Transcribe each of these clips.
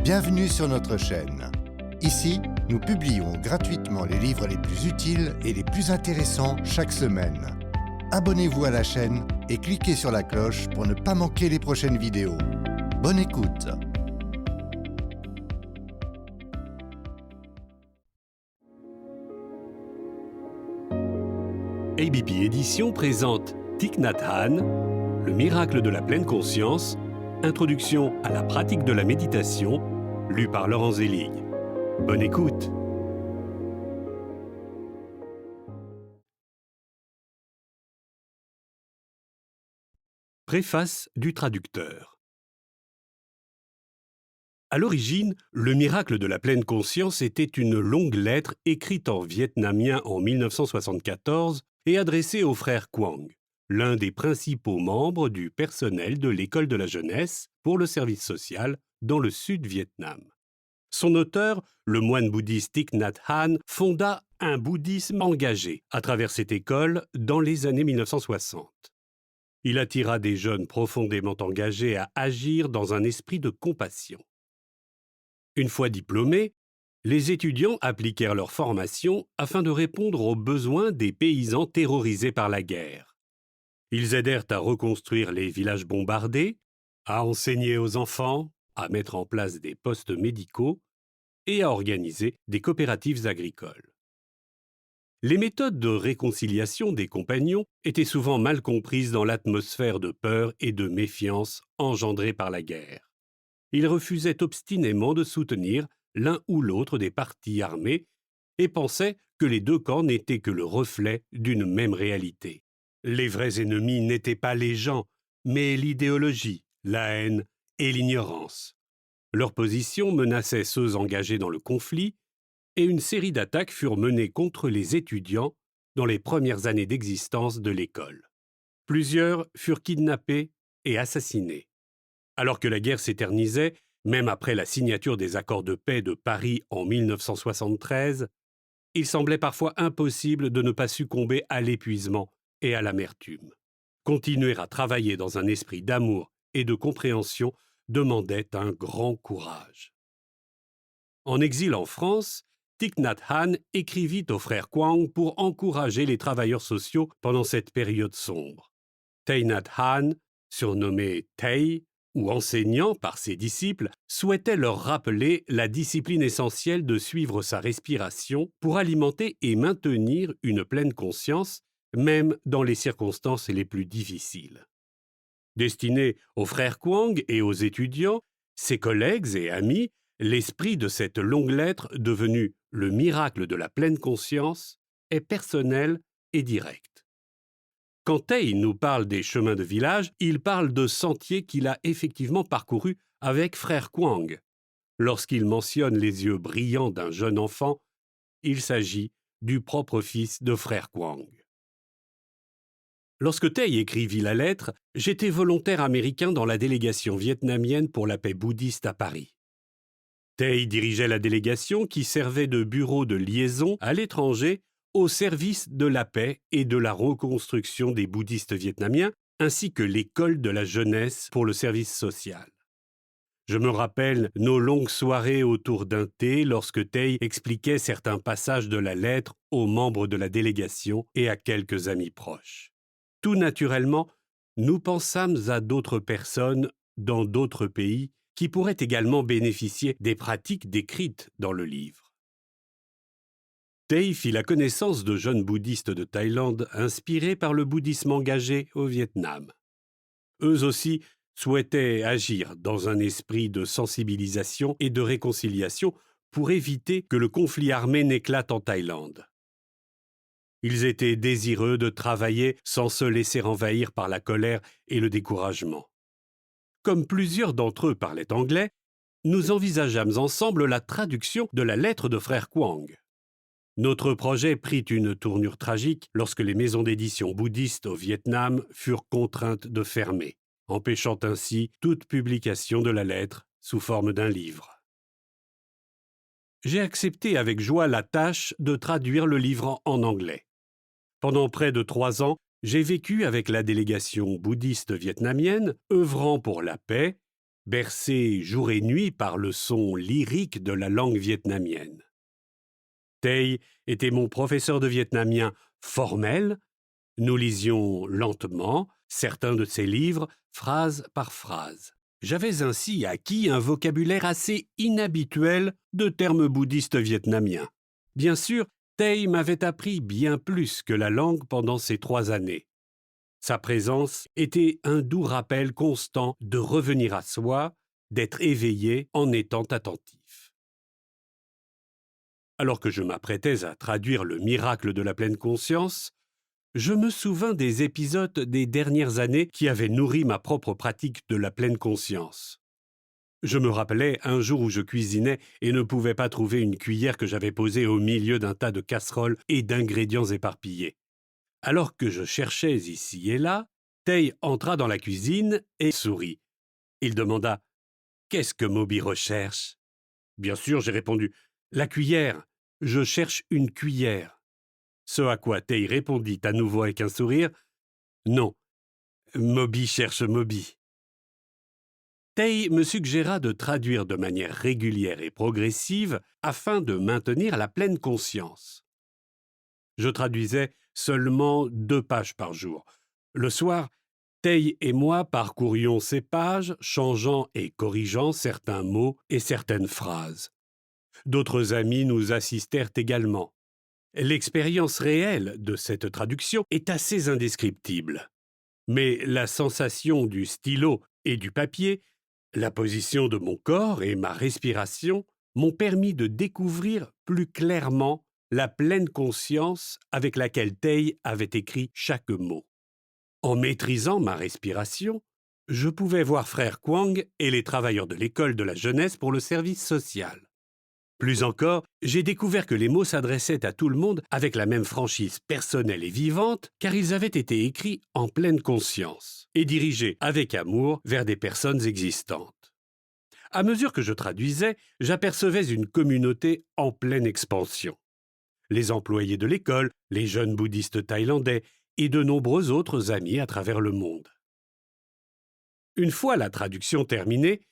Bienvenue sur notre chaîne. Ici, nous publions gratuitement les livres les plus utiles et les plus intéressants chaque semaine. Abonnez-vous à la chaîne et cliquez sur la cloche pour ne pas manquer les prochaines vidéos. Bonne écoute! ABP Éditions présente Thich Nhat Hanh, Le miracle de la pleine conscience, introduction à la pratique de la méditation, lu par Laurent Zelig. Bonne écoute. Préface du traducteur. À l'origine, Le miracle de la pleine conscience était une longue lettre écrite en vietnamien en 1974 et adressée au frère Quang, l'un des principaux membres du personnel de l'école de la jeunesse pour le service social dans le Sud-Vietnam. Son auteur, le moine bouddhiste Thich Nhat Hanh, fonda un bouddhisme engagé à travers cette école dans les années 1960. Il attira des jeunes profondément engagés à agir dans un esprit de compassion. Une fois diplômés, les étudiants appliquèrent leur formation afin de répondre aux besoins des paysans terrorisés par la guerre. Ils aidèrent à reconstruire les villages bombardés, à enseigner aux enfants, à mettre en place des postes médicaux et à organiser des coopératives agricoles. Les méthodes de réconciliation des compagnons étaient souvent mal comprises dans l'atmosphère de peur et de méfiance engendrée par la guerre. Ils refusaient obstinément de soutenir l'un ou l'autre des partis armés et pensaient que les deux camps n'étaient que le reflet d'une même réalité. Les vrais ennemis n'étaient pas les gens, mais l'idéologie, la haine et l'ignorance. Leur position menaçait ceux engagés dans le conflit et une série d'attaques furent menées contre les étudiants dans les premières années d'existence de l'école. Plusieurs furent kidnappés et assassinés. Alors que la guerre s'éternisait, même après la signature des accords de paix de Paris en 1973, il semblait parfois impossible de ne pas succomber à l'épuisement et à l'amertume. Continuer à travailler dans un esprit d'amour et de compréhension demandait un grand courage. En exil en France, Thich Nhat Hanh écrivit au frère Quang pour encourager les travailleurs sociaux pendant cette période sombre. Thich Nhat Hanh, surnommé Thầy, ou enseignant par ses disciples, souhaitait leur rappeler la discipline essentielle de suivre sa respiration pour alimenter et maintenir une pleine conscience, même dans les circonstances les plus difficiles. Destiné aux frères Quang et aux étudiants, ses collègues et amis, l'esprit de cette longue lettre, devenue le miracle de la pleine conscience, est personnel et direct. Quand Thầy nous parle des chemins de village, il parle de sentiers qu'il a effectivement parcourus avec frère Quang. Lorsqu'il mentionne les yeux brillants d'un jeune enfant, il s'agit du propre fils de frère Quang. Lorsque Thầy écrivit la lettre, j'étais volontaire américain dans la délégation vietnamienne pour la paix bouddhiste à Paris. Thầy dirigeait la délégation qui servait de bureau de liaison à l'étranger au service de la paix et de la reconstruction des bouddhistes vietnamiens, ainsi que l'école de la jeunesse pour le service social. Je me rappelle nos longues soirées autour d'un thé lorsque Thầy expliquait certains passages de la lettre aux membres de la délégation et à quelques amis proches. Tout naturellement, nous pensâmes à d'autres personnes dans d'autres pays qui pourraient également bénéficier des pratiques décrites dans le livre. Thầy fit la connaissance de jeunes bouddhistes de Thaïlande inspirés par le bouddhisme engagé au Vietnam. Eux aussi souhaitaient agir dans un esprit de sensibilisation et de réconciliation pour éviter que le conflit armé n'éclate en Thaïlande. Ils étaient désireux de travailler sans se laisser envahir par la colère et le découragement. Comme plusieurs d'entre eux parlaient anglais, nous envisageâmes ensemble la traduction de la lettre de frère Quang. Notre projet prit une tournure tragique lorsque les maisons d'édition bouddhistes au Vietnam furent contraintes de fermer, empêchant ainsi toute publication de la lettre sous forme d'un livre. J'ai accepté avec joie la tâche de traduire le livre en anglais. Pendant près de 3 ans, j'ai vécu avec la délégation bouddhiste vietnamienne, œuvrant pour la paix bercé jour et nuit par le son lyrique de la langue vietnamienne. Tay était mon professeur de vietnamien formel. Nous lisions lentement certains de ses livres, phrase par phrase. J'avais ainsi acquis un vocabulaire assez inhabituel de termes bouddhistes vietnamiens. Bien sûr, Tay m'avait appris bien plus que la langue pendant ces 3 années. Sa présence était un doux rappel constant de revenir à soi, d'être éveillé en étant attentif. Alors que je m'apprêtais à traduire le miracle de la pleine conscience, je me souvins des épisodes des dernières années qui avaient nourri ma propre pratique de la pleine conscience. Je me rappelais un jour où je cuisinais et ne pouvais pas trouver une cuillère que j'avais posée au milieu d'un tas de casseroles et d'ingrédients éparpillés. Alors que je cherchais ici et là, Tay entra dans la cuisine et sourit. Il demanda « Qu'est-ce que Moby recherche ?» Bien sûr, j'ai répondu « La cuillère. Je cherche une cuillère. » Ce à quoi Tay répondit à nouveau avec un sourire « Non, Moby cherche Moby. » Tay me suggéra de traduire de manière régulière et progressive afin de maintenir la pleine conscience. Je traduisais seulement 2 pages par jour. Le soir, Tay et moi parcourions ces pages, changeant et corrigeant certains mots et certaines phrases. D'autres amis nous assistèrent également. L'expérience réelle de cette traduction est assez indescriptible. Mais la sensation du stylo et du papier, la position de mon corps et ma respiration m'ont permis de découvrir plus clairement la pleine conscience avec laquelle Tay avait écrit chaque mot. En maîtrisant ma respiration, je pouvais voir frère Quang et les travailleurs de l'école de la jeunesse pour le service social. Plus encore, j'ai découvert que les mots s'adressaient à tout le monde avec la même franchise personnelle et vivante, car ils avaient été écrits en pleine conscience et dirigés avec amour vers des personnes existantes. À mesure que je traduisais, j'apercevais une communauté en pleine expansion. Les employés de l'école, les jeunes bouddhistes thaïlandais et de nombreux autres amis à travers le monde. Une fois la traduction terminée,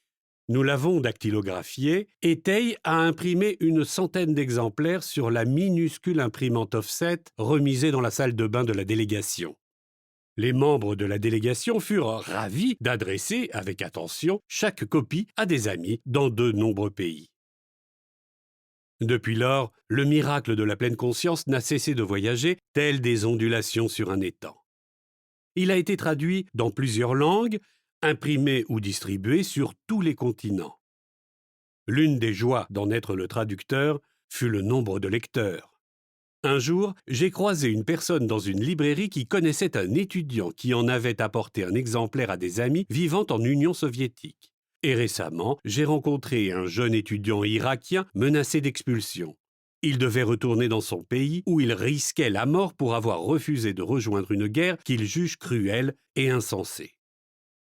nous l'avons dactylographiée et Tay a imprimé une centaine d'exemplaires sur la minuscule imprimante offset remisée dans la salle de bain de la délégation. Les membres de la délégation furent ravis d'adresser avec attention chaque copie à des amis dans de nombreux pays. Depuis lors, le miracle de la pleine conscience n'a cessé de voyager, tel des ondulations sur un étang. Il a été traduit dans plusieurs langues, imprimé ou distribué sur tous les continents. L'une des joies d'en être le traducteur fut le nombre de lecteurs. Un jour, j'ai croisé une personne dans une librairie qui connaissait un étudiant qui en avait apporté un exemplaire à des amis vivant en Union soviétique. Et récemment, j'ai rencontré un jeune étudiant irakien menacé d'expulsion. Il devait retourner dans son pays où il risquait la mort pour avoir refusé de rejoindre une guerre qu'il juge cruelle et insensée.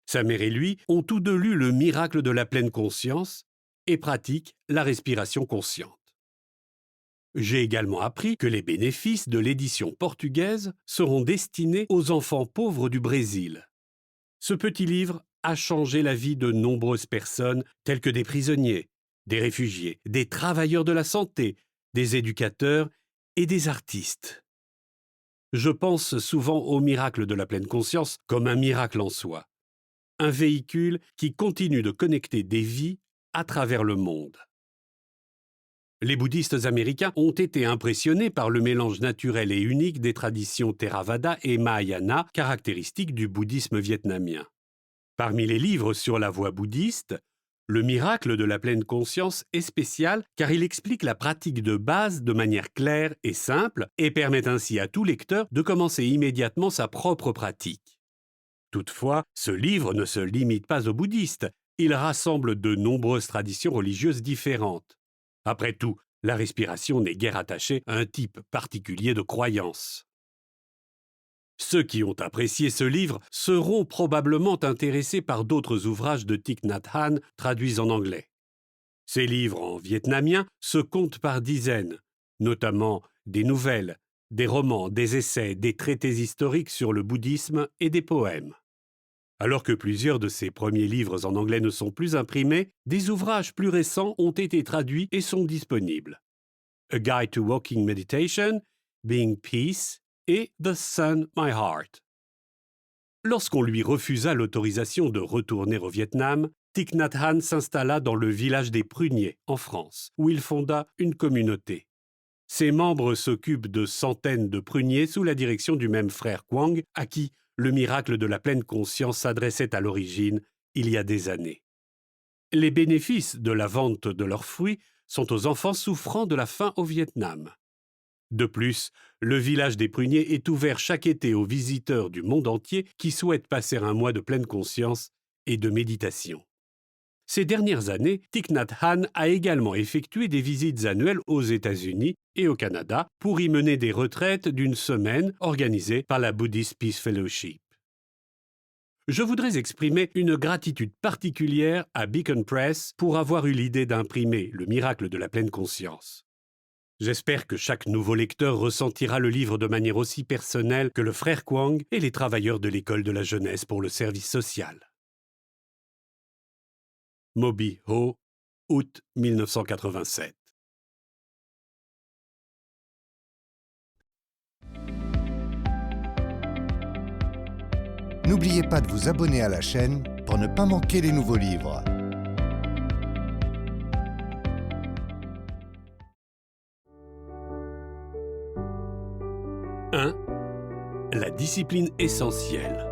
Sa mère et lui ont tous deux lu le miracle de la pleine conscience et pratiquent la respiration consciente. J'ai également appris que les bénéfices de l'édition portugaise seront destinés aux enfants pauvres du Brésil. Ce petit livre a changé la vie de nombreuses personnes telles que des prisonniers, des réfugiés, des travailleurs de la santé, des éducateurs et des artistes. Je pense souvent au miracle de la pleine conscience comme un miracle en soi, un véhicule qui continue de connecter des vies à travers le monde. Les bouddhistes américains ont été impressionnés par le mélange naturel et unique des traditions Theravada et Mahayana caractéristiques du bouddhisme vietnamien. Parmi les livres sur la voie bouddhiste, le miracle de la pleine conscience est spécial car il explique la pratique de base de manière claire et simple et permet ainsi à tout lecteur de commencer immédiatement sa propre pratique. Toutefois, ce livre ne se limite pas aux bouddhistes, il rassemble de nombreuses traditions religieuses différentes. Après tout, la respiration n'est guère attachée à un type particulier de croyance. Ceux qui ont apprécié ce livre seront probablement intéressés par d'autres ouvrages de Thich Nhat Hanh traduits en anglais. Ces livres en vietnamien se comptent par dizaines, notamment des nouvelles, des romans, des essais, des traités historiques sur le bouddhisme et des poèmes. Alors que plusieurs de ses premiers livres en anglais ne sont plus imprimés, des ouvrages plus récents ont été traduits et sont disponibles. A Guide to Walking Meditation, Being Peace et The Sun, My Heart. Lorsqu'on lui refusa l'autorisation de retourner au Vietnam, Thich Nhat Hanh s'installa dans le village des Pruniers, en France, où il fonda une communauté. Ses membres s'occupent de centaines de pruniers sous la direction du même frère Quang, à qui le miracle de la pleine conscience s'adressait à l'origine, il y a des années. Les bénéfices de la vente de leurs fruits sont aux enfants souffrant de la faim au Vietnam. De plus, le village des pruniers est ouvert chaque été aux visiteurs du monde entier qui souhaitent passer un mois de pleine conscience et de méditation. Ces dernières années, Thich Nhat Hanh a également effectué des visites annuelles aux États-Unis et au Canada pour y mener des retraites d'une semaine organisées par la Buddhist Peace Fellowship. Je voudrais exprimer une gratitude particulière à Beacon Press pour avoir eu l'idée d'imprimer Le miracle de la pleine conscience. J'espère que chaque nouveau lecteur ressentira le livre de manière aussi personnelle que le frère Quang et les travailleurs de l'école de la jeunesse pour le service social. Moby Ho, août 1987. N'oubliez pas de vous abonner à la chaîne pour ne pas manquer les nouveaux livres. La discipline essentielle.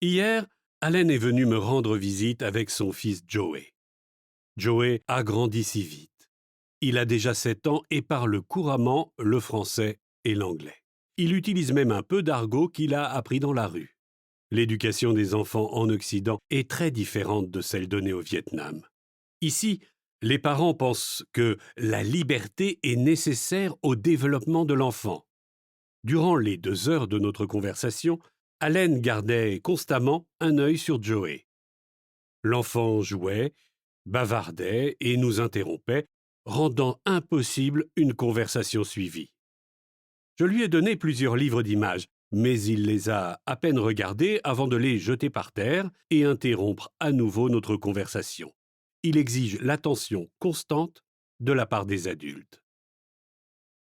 Hier, Allen est venu me rendre visite avec son fils Joey. Joey a grandi si vite. Il a déjà 7 ans et parle couramment le français et l'anglais. Il utilise même un peu d'argot qu'il a appris dans la rue. L'éducation des enfants en Occident est très différente de celle donnée au Vietnam. Ici, les parents pensent que la liberté est nécessaire au développement de l'enfant. Durant les 2 heures de notre conversation, Allen gardait constamment un œil sur Joey. L'enfant jouait, bavardait et nous interrompait, rendant impossible une conversation suivie. Je lui ai donné plusieurs livres d'images, mais il les a à peine regardés avant de les jeter par terre et interrompre à nouveau notre conversation. Il exige l'attention constante de la part des adultes.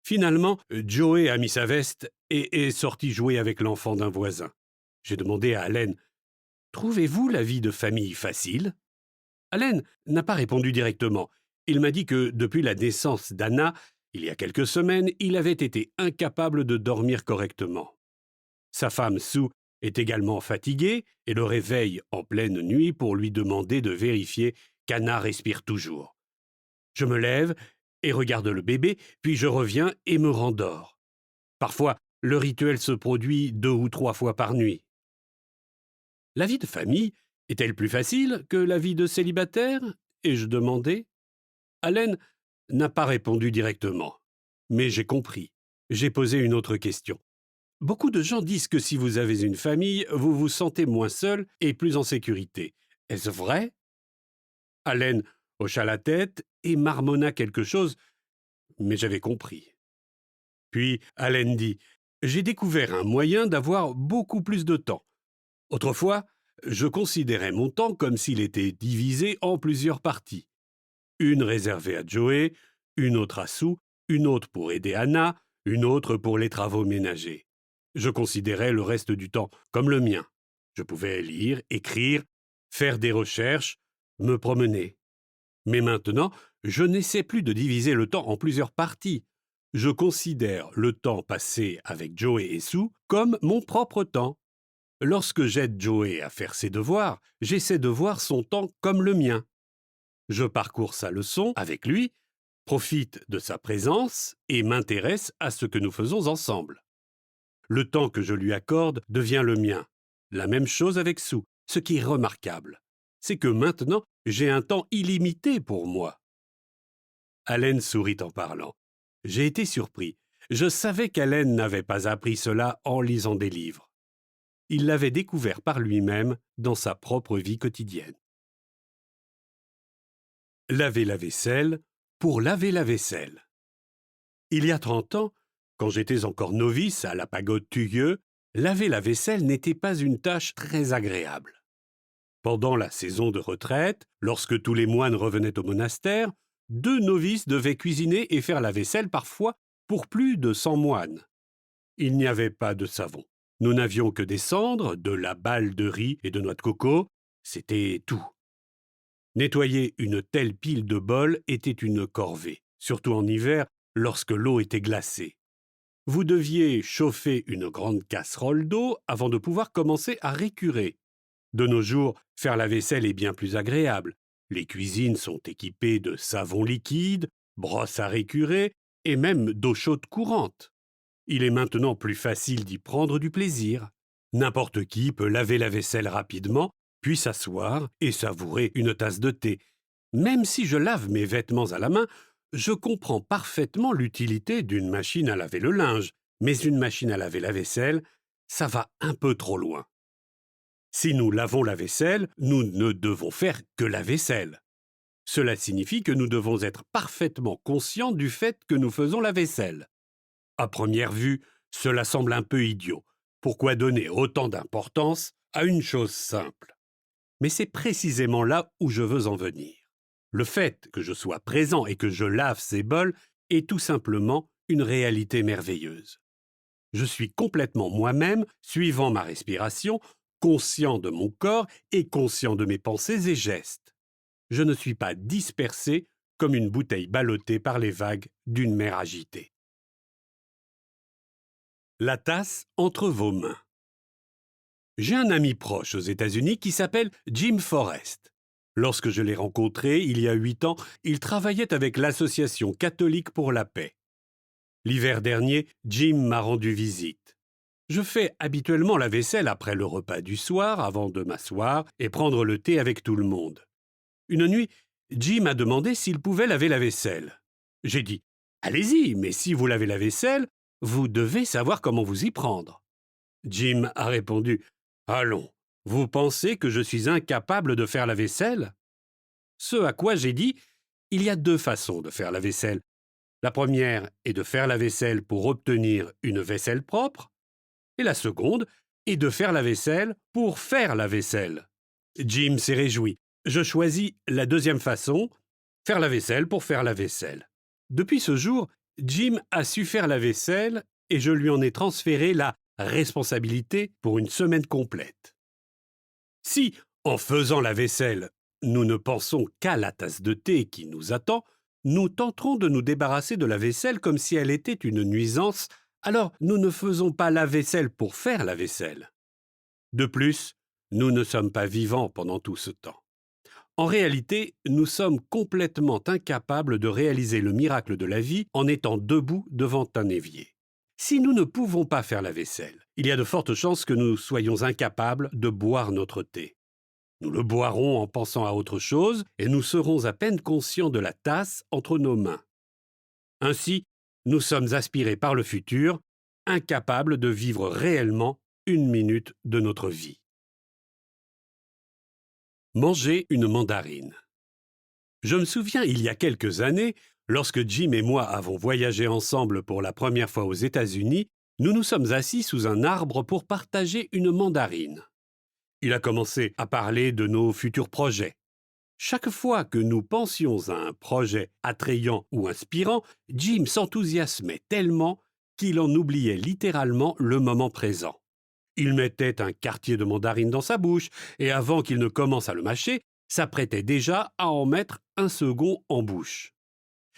Finalement, Joey a mis sa veste et est sorti jouer avec l'enfant d'un voisin. J'ai demandé à Allen « Trouvez-vous la vie de famille facile ?» Allen n'a pas répondu directement. Il m'a dit que depuis la naissance d'Anna, il y a quelques semaines, il avait été incapable de dormir correctement. Sa femme Sue est également fatiguée et le réveille en pleine nuit pour lui demander de vérifier qu'Anna respire toujours. Je me lève et regarde le bébé, puis je reviens et me rendors. Parfois, le rituel se produit 2 ou 3 fois par nuit. La vie de famille est-elle plus facile que la vie de célibataire ? Ai-je demandé. Allen n'a pas répondu directement. Mais j'ai compris. J'ai posé une autre question. Beaucoup de gens disent que si vous avez une famille, vous vous sentez moins seul et plus en sécurité. Est-ce vrai ? Allen hocha la tête et marmonna quelque chose, mais j'avais compris. Puis Allen dit « J'ai découvert un moyen d'avoir beaucoup plus de temps. Autrefois, je considérais mon temps comme s'il était divisé en plusieurs parties. Une réservée à Joey, une autre à Sue, une autre pour aider Anna, une autre pour les travaux ménagers. Je considérais le reste du temps comme le mien. Je pouvais lire, écrire, faire des recherches, me promener. Mais maintenant, je n'essaie plus de diviser le temps en plusieurs parties. Je considère le temps passé avec Joey et Sue comme mon propre temps. Lorsque j'aide Joey à faire ses devoirs, j'essaie de voir son temps comme le mien. Je parcours sa leçon avec lui, profite de sa présence et m'intéresse à ce que nous faisons ensemble. Le temps que je lui accorde devient le mien. La même chose avec Sue. Ce qui est remarquable, c'est que maintenant, j'ai un temps illimité pour moi. Allen sourit en parlant. J'ai été surpris. Je savais qu'Allen n'avait pas appris cela en lisant des livres. Il l'avait découvert par lui-même dans sa propre vie quotidienne. Laver la vaisselle pour laver la vaisselle. Il y a 30 ans, Quand j'étais encore novice à la pagode Tuyeux, laver la vaisselle n'était pas une tâche très agréable. Pendant la saison de retraite, lorsque tous les moines revenaient au monastère, 2 novices devaient cuisiner et faire la vaisselle parfois pour plus de 100 moines. Il n'y avait pas de savon. Nous n'avions que des cendres, de la balle de riz et de noix de coco. C'était tout. Nettoyer une telle pile de bols était une corvée, surtout en hiver lorsque l'eau était glacée. Vous deviez chauffer une grande casserole d'eau avant de pouvoir commencer à récurer. De nos jours, faire la vaisselle est bien plus agréable. Les cuisines sont équipées de savon liquide, brosses à récurer et même d'eau chaude courante. Il est maintenant plus facile d'y prendre du plaisir. N'importe qui peut laver la vaisselle rapidement, puis s'asseoir et savourer une tasse de thé. Même si je lave mes vêtements à la main, je comprends parfaitement l'utilité d'une machine à laver le linge, mais une machine à laver la vaisselle, ça va un peu trop loin. Si nous lavons la vaisselle, nous ne devons faire que la vaisselle. Cela signifie que nous devons être parfaitement conscients du fait que nous faisons la vaisselle. À première vue, cela semble un peu idiot. Pourquoi donner autant d'importance à une chose simple? Mais c'est précisément là où je veux en venir. Le fait que je sois présent et que je lave ces bols est tout simplement une réalité merveilleuse. Je suis complètement moi-même, suivant ma respiration, conscient de mon corps et conscient de mes pensées et gestes. Je ne suis pas dispersé comme une bouteille ballottée par les vagues d'une mer agitée. La tasse entre vos mains. J'ai un ami proche aux États-Unis qui s'appelle Jim Forrest. Lorsque je l'ai rencontré il y a 8 ans, il travaillait avec l'Association catholique pour la paix. L'hiver dernier, Jim m'a rendu visite. Je fais habituellement la vaisselle après le repas du soir, avant de m'asseoir et prendre le thé avec tout le monde. Une nuit, Jim a demandé s'il pouvait laver la vaisselle. J'ai dit « Allez-y, mais si vous lavez la vaisselle, vous devez savoir comment vous y prendre. » Jim a répondu « Allons, vous pensez que je suis incapable de faire la vaisselle ?» Ce à quoi j'ai dit « Il y a 2 façons de faire la vaisselle. La première est de faire la vaisselle pour obtenir une vaisselle propre, et la seconde est de faire la vaisselle pour faire la vaisselle. » Jim s'est réjoui. Je choisis la deuxième façon, faire la vaisselle pour faire la vaisselle. Depuis ce jour, Jim a su faire la vaisselle et je lui en ai transféré la responsabilité pour une semaine complète. Si, en faisant la vaisselle, nous ne pensons qu'à la tasse de thé qui nous attend, nous tenterons de nous débarrasser de la vaisselle comme si elle était une nuisance, alors nous ne faisons pas la vaisselle pour faire la vaisselle. De plus, nous ne sommes pas vivants pendant tout ce temps. En réalité, nous sommes complètement incapables de réaliser le miracle de la vie en étant debout devant un évier. Si nous ne pouvons pas faire la vaisselle, il y a de fortes chances que nous soyons incapables de boire notre thé. Nous le boirons en pensant à autre chose et nous serons à peine conscients de la tasse entre nos mains. Ainsi, nous sommes aspirés par le futur, incapables de vivre réellement une minute de notre vie. Manger une mandarine. Je me souviens, il y a quelques années, lorsque Jim et moi avons voyagé ensemble pour la première fois aux États-Unis, nous nous sommes assis sous un arbre pour partager une mandarine. Il a commencé à parler de nos futurs projets. Chaque fois que nous pensions à un projet attrayant ou inspirant, Jim s'enthousiasmait tellement qu'il en oubliait littéralement le moment présent. Il mettait un quartier de mandarine dans sa bouche et avant qu'il ne commence à le mâcher, s'apprêtait déjà à en mettre un second en bouche.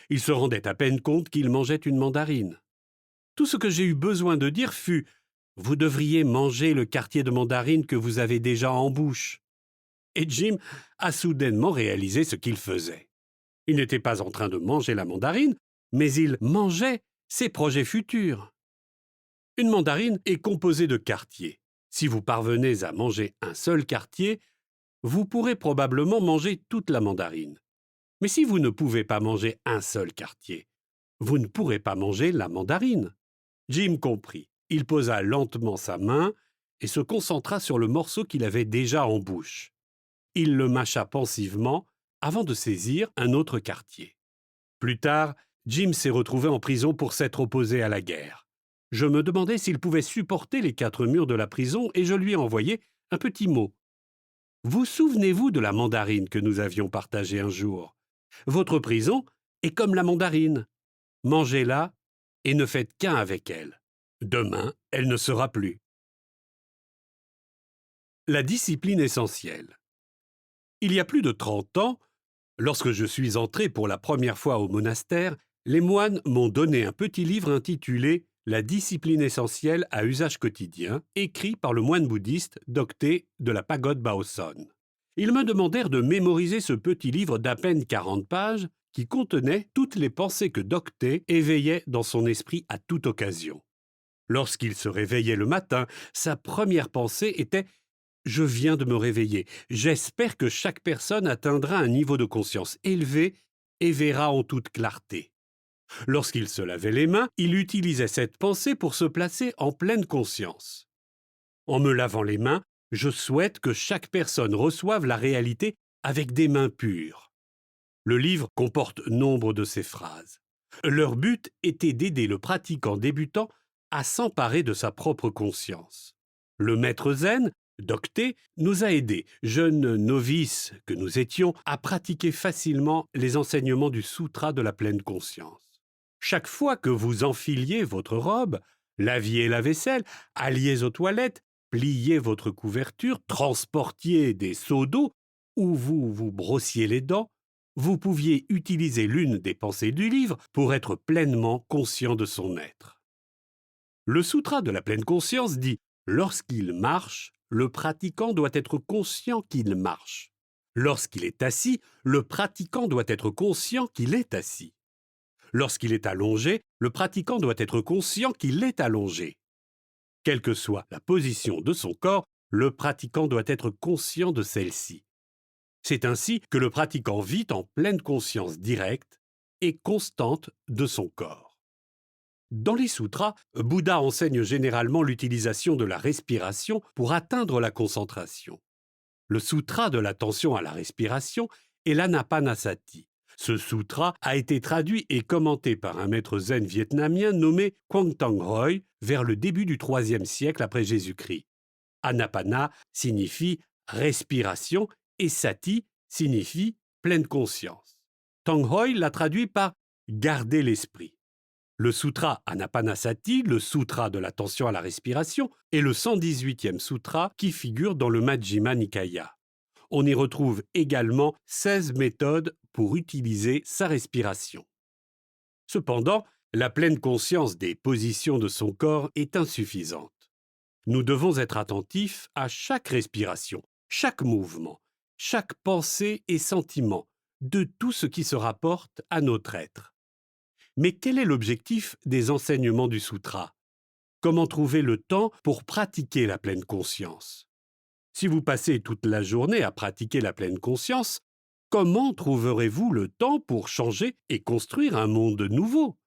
Il se rendait à peine compte qu'il mangeait une mandarine. Tout ce que j'ai eu besoin de dire fut « Vous devriez manger le quartier de mandarine que vous avez déjà en bouche. » Et Jim a soudainement réalisé ce qu'il faisait. Il n'était pas en train de manger la mandarine, mais il mangeait ses projets futurs. Une mandarine est composée de quartiers. Si vous parvenez à manger un seul quartier, vous pourrez probablement manger toute la mandarine. Mais si vous ne pouvez pas manger un seul quartier, vous ne pourrez pas manger la mandarine. Jim comprit. Il posa lentement sa main et se concentra sur le morceau qu'il avait déjà en bouche. Il le mâcha pensivement avant de saisir un autre quartier. Plus tard, Jim s'est retrouvé en prison pour s'être opposé à la guerre. Je me demandais s'il pouvait supporter les 4 murs de la prison et je lui ai envoyé un petit mot. Vous souvenez-vous de la mandarine que nous avions partagée un jour? Votre prison est comme la mandarine. Mangez-la et ne faites qu'un avec elle. Demain, elle ne sera plus. La discipline essentielle. Il y a plus de 30 ans, lorsque je suis entré pour la première fois au monastère, les moines m'ont donné un petit livre intitulé « La discipline essentielle à usage quotidien », écrit par le moine bouddhiste Dokté de la pagode Baoson. Ils me demandèrent de mémoriser ce petit livre d'à peine 40 pages qui contenait toutes les pensées que Dokté éveillait dans son esprit à toute occasion. Lorsqu'il se réveillait le matin, sa première pensée était « Je viens de me réveiller. J'espère que chaque personne atteindra un niveau de conscience élevé et verra en toute clarté. » Lorsqu'il se lavait les mains, il utilisait cette pensée pour se placer en pleine conscience. En me lavant les mains, je souhaite que chaque personne reçoive la réalité avec des mains pures. Le livre comporte nombre de ces phrases. Leur but était d'aider le pratiquant débutant à s'emparer de sa propre conscience. Le maître zen, Dokté, nous a aidés, jeunes novices que nous étions, à pratiquer facilement les enseignements du Sutra de la pleine conscience. Chaque fois que vous enfiliez votre robe, laviez la vaisselle, alliez aux toilettes, pliez votre couverture, transportiez des seaux d'eau, ou vous brossiez les dents, vous pouviez utiliser l'une des pensées du livre pour être pleinement conscient de son être. Le Sutra de la pleine conscience dit « Lorsqu'il marche, le pratiquant doit être conscient qu'il marche. Lorsqu'il est assis, le pratiquant doit être conscient qu'il est assis. Lorsqu'il est allongé, le pratiquant doit être conscient qu'il est allongé. Quelle que soit la position de son corps, le pratiquant doit être conscient de celle-ci. C'est ainsi que le pratiquant vit en pleine conscience directe et constante de son corps. » Dans les sutras, Bouddha enseigne généralement l'utilisation de la respiration pour atteindre la concentration. Le sutra de l'attention à la respiration est l'Anapanasati. Ce sutra a été traduit et commenté par un maître zen vietnamien nommé Quang Tong Roy vers le début du IIIe siècle après Jésus-Christ. Anapana signifie respiration et sati signifie pleine conscience. Tong Roy l'a traduit par garder l'esprit. Le sutra Anapanasati, le sutra de l'attention à la respiration, est le 118e sutra qui figure dans le Majjhima Nikaya. On y retrouve également 16 méthodes pour utiliser sa respiration. Cependant, la pleine conscience des positions de son corps est insuffisante. Nous devons être attentifs à chaque respiration, chaque mouvement, chaque pensée et sentiment, de tout ce qui se rapporte à notre être. Mais quel est l'objectif des enseignements du sutra? Comment trouver le temps pour pratiquer la pleine conscience? Si vous passez toute la journée à pratiquer la pleine conscience, comment trouverez-vous le temps pour changer et construire un monde nouveau?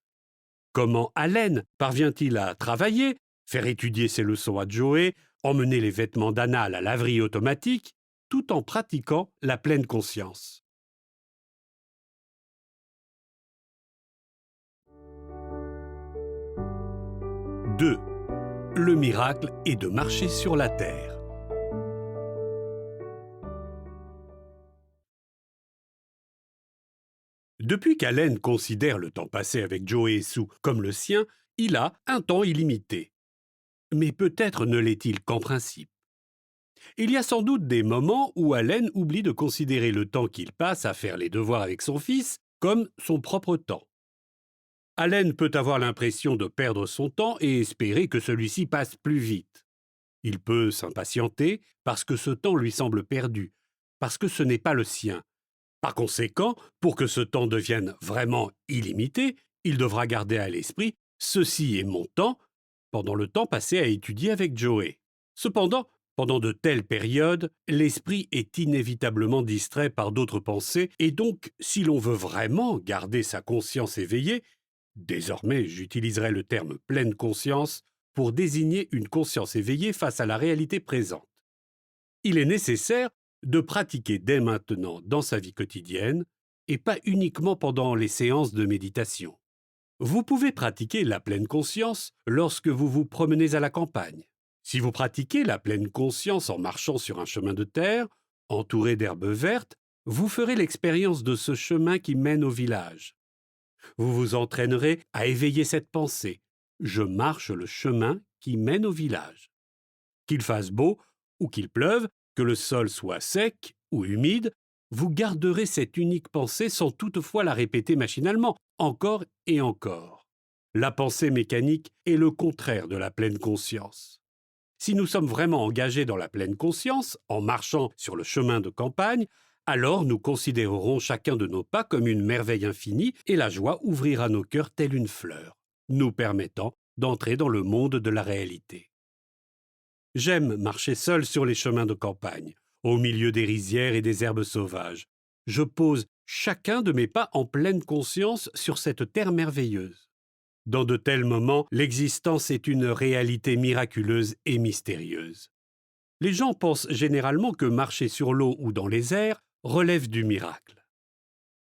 Comment Allen parvient-il à travailler, faire étudier ses leçons à Joe, emmener les vêtements d'Anna à la laverie automatique, tout en pratiquant la pleine conscience? « 2. Le miracle est de marcher sur la terre. Depuis qu'Allen considère le temps passé avec Joe et Sue comme le sien, il a un temps illimité. Mais peut-être ne l'est-il qu'en principe. Il y a sans doute des moments où Allen oublie de considérer le temps qu'il passe à faire les devoirs avec son fils comme son propre temps. Allen peut avoir l'impression de perdre son temps et espérer que celui-ci passe plus vite. Il peut s'impatienter parce que ce temps lui semble perdu, parce que ce n'est pas le sien. Par conséquent, pour que ce temps devienne vraiment illimité, il devra garder à l'esprit « ceci est mon temps » pendant le temps passé à étudier avec Joe. Cependant, pendant de telles périodes, l'esprit est inévitablement distrait par d'autres pensées et donc, si l'on veut vraiment garder sa conscience éveillée, désormais j'utiliserai le terme « pleine conscience » pour désigner une conscience éveillée face à la réalité présente. Il est nécessaire de pratiquer dès maintenant dans sa vie quotidienne et pas uniquement pendant les séances de méditation. Vous pouvez pratiquer la pleine conscience lorsque vous vous promenez à la campagne. Si vous pratiquez la pleine conscience en marchant sur un chemin de terre, entouré d'herbes vertes, vous ferez l'expérience de ce chemin qui mène au village. Vous vous entraînerez à éveiller cette pensée. Je marche le chemin qui mène au village. Qu'il fasse beau ou qu'il pleuve, que le sol soit sec ou humide, vous garderez cette unique pensée sans toutefois la répéter machinalement, encore et encore. La pensée mécanique est le contraire de la pleine conscience. Si nous sommes vraiment engagés dans la pleine conscience, en marchant sur le chemin de campagne, alors nous considérerons chacun de nos pas comme une merveille infinie et la joie ouvrira nos cœurs telle une fleur, nous permettant d'entrer dans le monde de la réalité. J'aime marcher seul sur les chemins de campagne, au milieu des rizières et des herbes sauvages. Je pose chacun de mes pas en pleine conscience sur cette terre merveilleuse. Dans de tels moments, l'existence est une réalité miraculeuse et mystérieuse. Les gens pensent généralement que marcher sur l'eau ou dans les airs relève du miracle.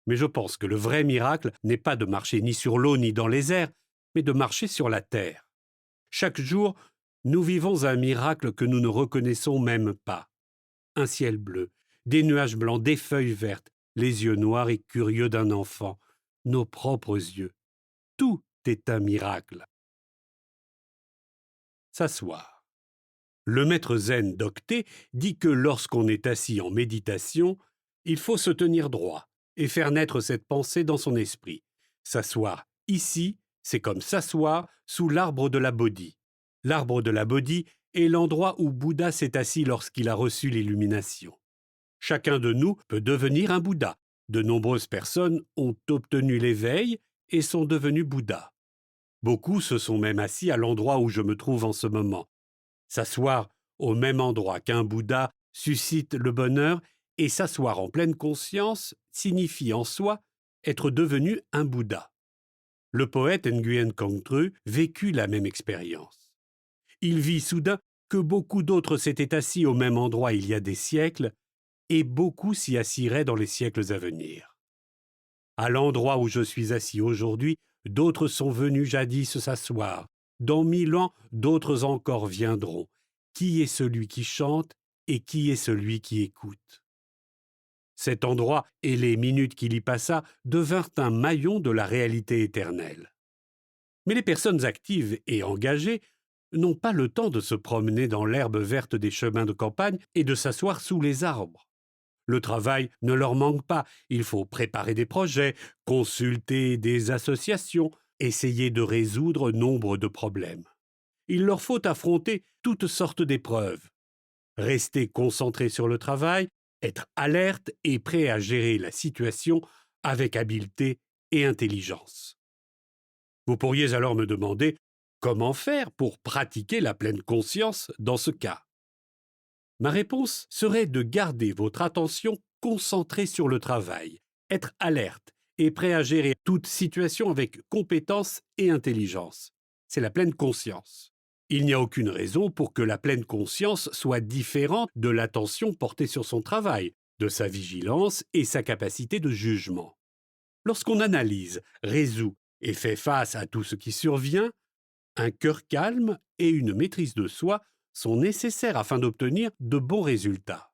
Mais je pense que le vrai miracle n'est pas de marcher ni sur l'eau ni dans les airs, mais de marcher sur la terre. Chaque jour, nous vivons un miracle que nous ne reconnaissons même pas. Un ciel bleu, des nuages blancs, des feuilles vertes, les yeux noirs et curieux d'un enfant, nos propres yeux. Tout est un miracle. S'asseoir. Le maître zen Docté dit que lorsqu'on est assis en méditation, il faut se tenir droit et faire naître cette pensée dans son esprit. S'asseoir ici, c'est comme s'asseoir sous l'arbre de la Bodhi. L'arbre de la Bodhi est l'endroit où Bouddha s'est assis lorsqu'il a reçu l'illumination. Chacun de nous peut devenir un Bouddha. De nombreuses personnes ont obtenu l'éveil et sont devenues Bouddhas. Beaucoup se sont même assis à l'endroit où je me trouve en ce moment. S'asseoir au même endroit qu'un Bouddha suscite le bonheur et s'asseoir en pleine conscience signifie en soi être devenu un Bouddha. Le poète Nguyen Quang Tru vécut la même expérience. Il vit soudain que beaucoup d'autres s'étaient assis au même endroit il y a des siècles et beaucoup s'y assiraient dans les siècles à venir. À l'endroit où je suis assis aujourd'hui, d'autres sont venus jadis s'asseoir. Dans 1000 ans, d'autres encore viendront. Qui est celui qui chante et qui est celui qui écoute? Cet endroit et les minutes qu'il y passa devinrent un maillon de la réalité éternelle. Mais les personnes actives et engagées n'ont pas le temps de se promener dans l'herbe verte des chemins de campagne et de s'asseoir sous les arbres. Le travail ne leur manque pas, il faut préparer des projets, consulter des associations, essayer de résoudre nombre de problèmes. Il leur faut affronter toutes sortes d'épreuves. Rester concentré sur le travail, être alerte et prêt à gérer la situation avec habileté et intelligence. Vous pourriez alors me demander comment faire pour pratiquer la pleine conscience dans ce cas. Ma réponse serait de garder votre attention concentrée sur le travail, être alerte et prêt à gérer toute situation avec compétence et intelligence. C'est la pleine conscience. Il n'y a aucune raison pour que la pleine conscience soit différente de l'attention portée sur son travail, de sa vigilance et sa capacité de jugement. Lorsqu'on analyse, résout et fait face à tout ce qui survient, un cœur calme et une maîtrise de soi sont nécessaires afin d'obtenir de bons résultats.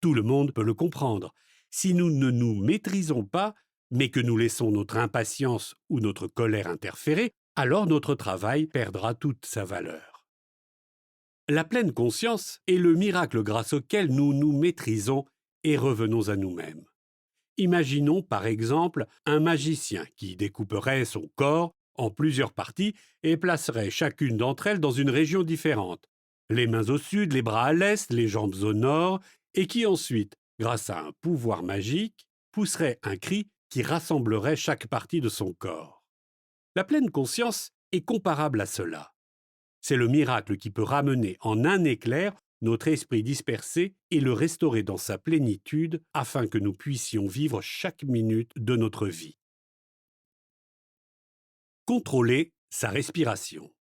Tout le monde peut le comprendre. Si nous ne nous maîtrisons pas, mais que nous laissons notre impatience ou notre colère interférer, alors notre travail perdra toute sa valeur. La pleine conscience est le miracle grâce auquel nous nous maîtrisons et revenons à nous-mêmes. Imaginons par exemple un magicien qui découperait son corps en plusieurs parties et placerait chacune d'entre elles dans une région différente. Les mains au sud, les bras à l'est, les jambes au nord, et qui ensuite, grâce à un pouvoir magique, pousserait un cri qui rassemblerait chaque partie de son corps. La pleine conscience est comparable à cela. C'est le miracle qui peut ramener en un éclair notre esprit dispersé et le restaurer dans sa plénitude afin que nous puissions vivre chaque minute de notre vie. Contrôler sa respiration.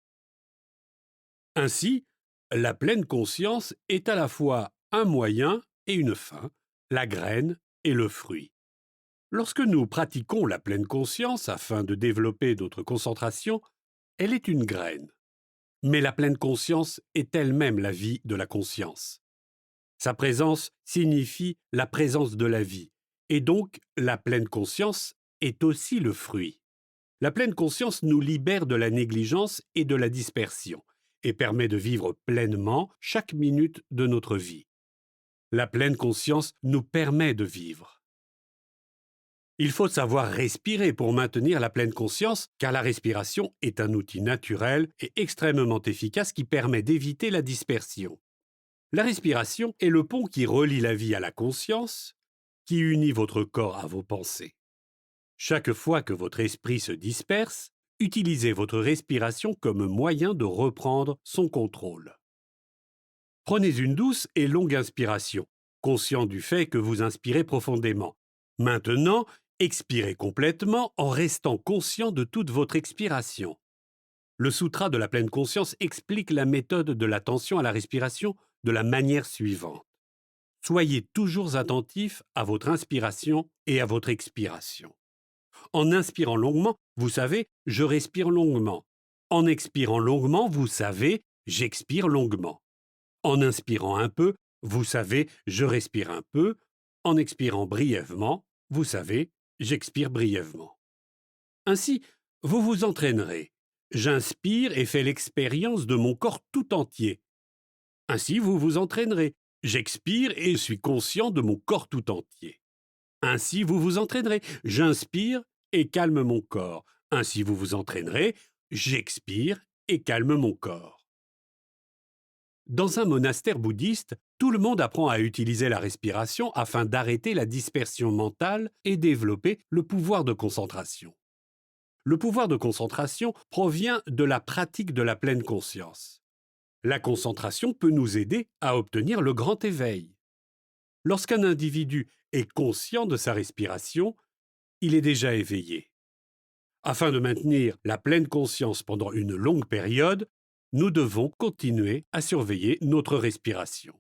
Ainsi, la pleine conscience est à la fois un moyen et une fin, la graine et le fruit. Lorsque nous pratiquons la pleine conscience afin de développer notre concentration, elle est une graine. Mais la pleine conscience est elle-même la vie de la conscience. Sa présence signifie la présence de la vie, et donc la pleine conscience est aussi le fruit. La pleine conscience nous libère de la négligence et de la dispersion, et permet de vivre pleinement chaque minute de notre vie. La pleine conscience nous permet de vivre. Il faut savoir respirer pour maintenir la pleine conscience, car la respiration est un outil naturel et extrêmement efficace qui permet d'éviter la dispersion. La respiration est le pont qui relie la vie à la conscience, qui unit votre corps à vos pensées. Chaque fois que votre esprit se disperse, utilisez votre respiration comme moyen de reprendre son contrôle. Prenez une douce et longue inspiration, conscient du fait que vous inspirez profondément. Maintenant, expirez complètement en restant conscient de toute votre expiration. Le Sutra de la pleine conscience explique la méthode de l'attention à la respiration de la manière suivante. Soyez toujours attentif à votre inspiration et à votre expiration. En inspirant longuement, vous savez, je respire longuement. En expirant longuement, vous savez, j'expire longuement. En inspirant un peu, vous savez, je respire un peu. En expirant brièvement, vous savez, j'expire brièvement. Ainsi, vous vous entraînerez. J'inspire et fais l'expérience de mon corps tout entier. Ainsi, vous vous entraînerez. J'expire et suis conscient de mon corps tout entier. Ainsi, vous vous entraînerez. J'inspire et calme mon corps. Ainsi, vous vous entraînerez. J'expire et calme mon corps. Dans un monastère bouddhiste, tout le monde apprend à utiliser la respiration afin d'arrêter la dispersion mentale et développer le pouvoir de concentration. Le pouvoir de concentration provient de la pratique de la pleine conscience. La concentration peut nous aider à obtenir le grand éveil. Lorsqu'un individu est conscient de sa respiration, il est déjà éveillé. Afin de maintenir la pleine conscience pendant une longue période, nous devons continuer à surveiller notre respiration.